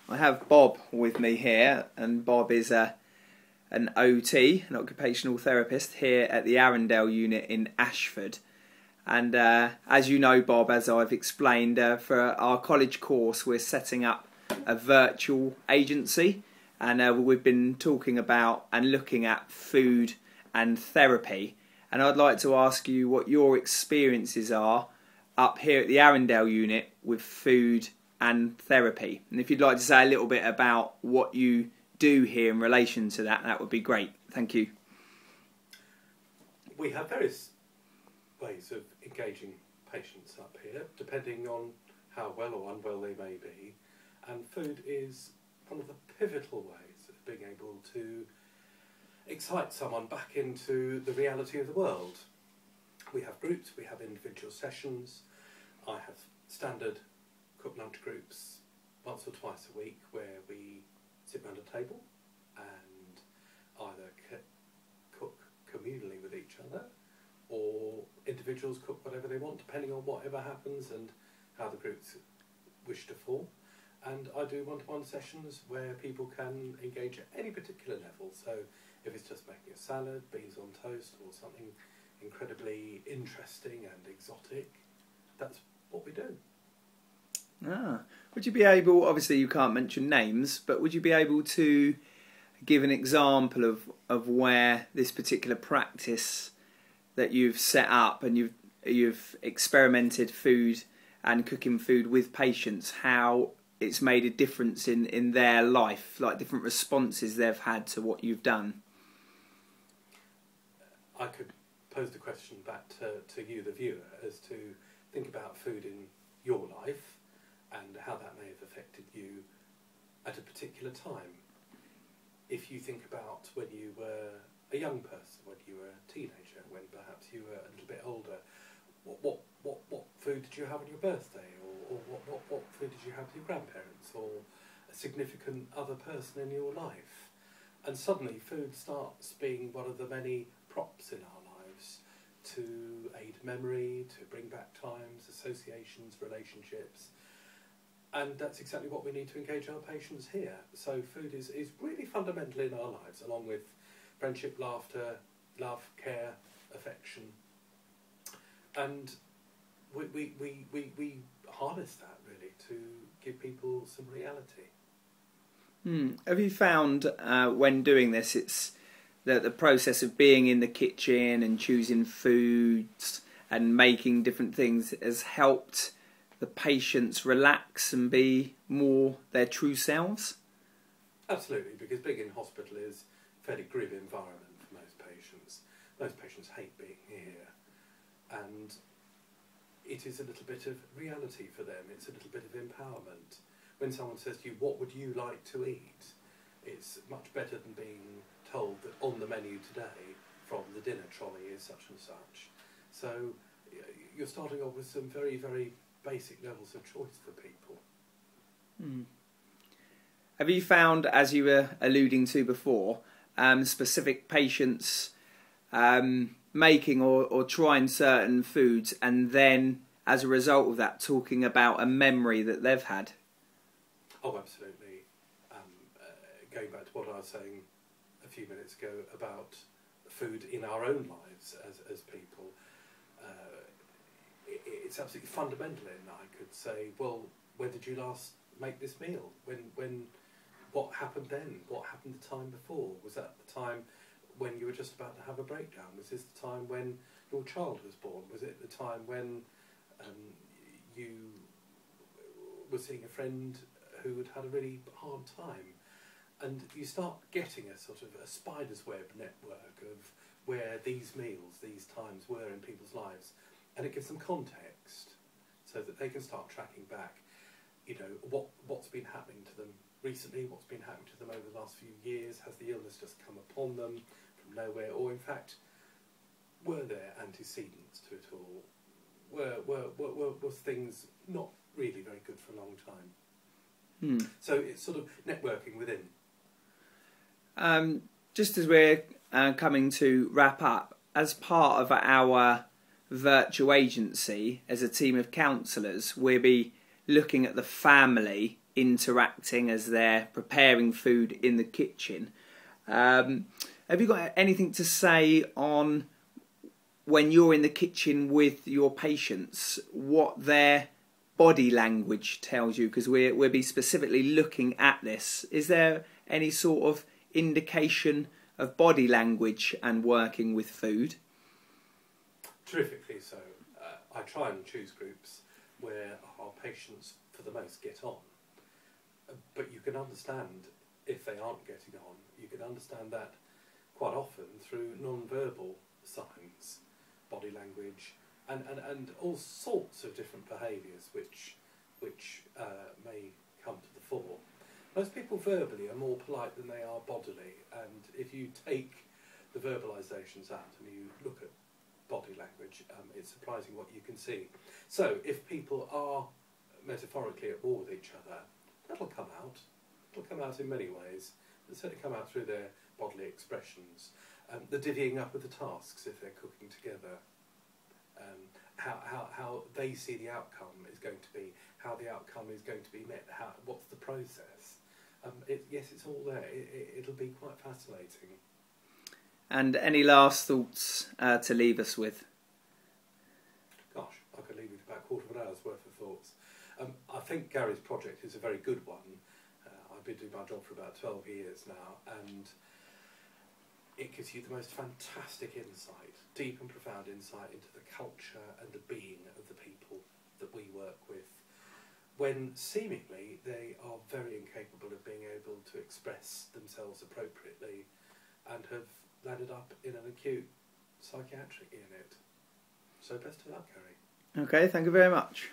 I have Bob with me here, and Bob is an OT, an occupational therapist here at the Arundel unit in Ashford. And as you know, Bob, as I've explained, for our college course we're setting up a virtual agency, and we've been talking about and looking at food and therapy. And I'd like to ask you what your experiences are up here at the Arundel unit with food and therapy. And if you'd like to say a little bit about what you do here in relation to that, that would be great. Thank you. We have various ways of engaging patients up here, depending on how well or unwell they may be. And food is one of the pivotal ways of being able to excite someone back into the reality of the world. We have groups, we have individual sessions. I have standard cook lunch groups once or twice a week where we sit around a table and either cook communally with each other, or individuals cook whatever they want depending on whatever happens and how the groups wish to form. And I do one-to-one sessions where people can engage at any particular level. So if it's just making a salad, beans on toast, or something incredibly interesting and exotic, that's what we do. Would you be able, obviously you can't mention names, but would you be able to give an example of where this particular practice that you've set up and you've experimented food and cooking food with patients, how it's made a difference in their life, like different responses they've had to what you've done? I could pose the question back to you, the viewer, as to think about food in your life and how that may have affected you at a particular time. If you think about when you were a young person, when you were a teenager, when perhaps you were a little bit older, what food did you have on your birthday, or what food did you have with your grandparents, or a significant other person in your life? And suddenly food starts being one of the many props in our lives to aid memory, to bring back times, associations, relationships. And that's exactly what we need to engage our patients here. So food is really fundamental in our lives, along with friendship, laughter, love, care, affection. And we harness that really to give people some reality. Have you found when doing this, it's that the process of being in the kitchen and choosing foods and making different things has helped the patients relax and be more their true selves? Absolutely, because being in hospital is a fairly grim environment for most patients. Most patients hate being here, and it is a little bit of reality for them. It's a little bit of empowerment. When someone says to you, what would you like to eat? It's much better than being told that on the menu today from the dinner trolley is such and such. So you're starting off with some very, very basic levels of choice for people. Have you found, as you were alluding to before, specific patients making or trying certain foods and then, as a result of that, talking about a memory that they've had? Oh, absolutely. Going back to what I was saying a few minutes ago about food in our own lives as people, it's absolutely fundamental in that. I could say, well, when did you last make this meal? What happened then? What happened the time before? Was that the time when you were just about to have a breakdown? Was this the time when your child was born? Was it the time when you were seeing a friend who had had a really hard time? And you start getting a sort of a spider's web network of where these meals, these times were in people's lives, and it gives them context so that they can start tracking back, you know, what's been happening to them recently, what's been happening to them over the last few years. Has the illness just come upon them from nowhere, or in fact, were there antecedents to it all? Was things not really very good for a long time? So it's sort of networking within. Just as we're coming to wrap up, as part of our virtual agency, as a team of counsellors, we'll be looking at the family interacting as they're preparing food in the kitchen. Have you got anything to say on when you're in the kitchen with your patients, what their body language tells you? Because we'll be specifically looking at this. Is there any sort of indication of body language and working with food? Terrifically so. I try and choose groups where our patients, for the most, get on. But you can understand if they aren't getting on. You can understand that quite often through non-verbal signs, body language, and all sorts of different behaviours which may come to the fore. Most people verbally are more polite than they are bodily, and if you take the verbalisations out and you look at body language, it's surprising what you can see. So if people are metaphorically at war with each other, that'll come out. It'll come out in many ways. It'll certainly come out through their bodily expressions. The divvying up of the tasks if they're cooking together. How they see the outcome is going to be, how the outcome is going to be met, what's the process. Yes, it's all there. It'll be quite fascinating. And any last thoughts to leave us with? Gosh, I could leave you with about a quarter of an hour's worth of thoughts. I think Gary's project is a very good one. I've been doing my job for about 12 years now, and it gives you the most fantastic insight, deep and profound insight into the culture and the being of the people that we work with, when seemingly they are very incapable of being able to express themselves appropriately and have landed up in an acute psychiatric unit. So best of luck, Gary. Okay, thank you very much.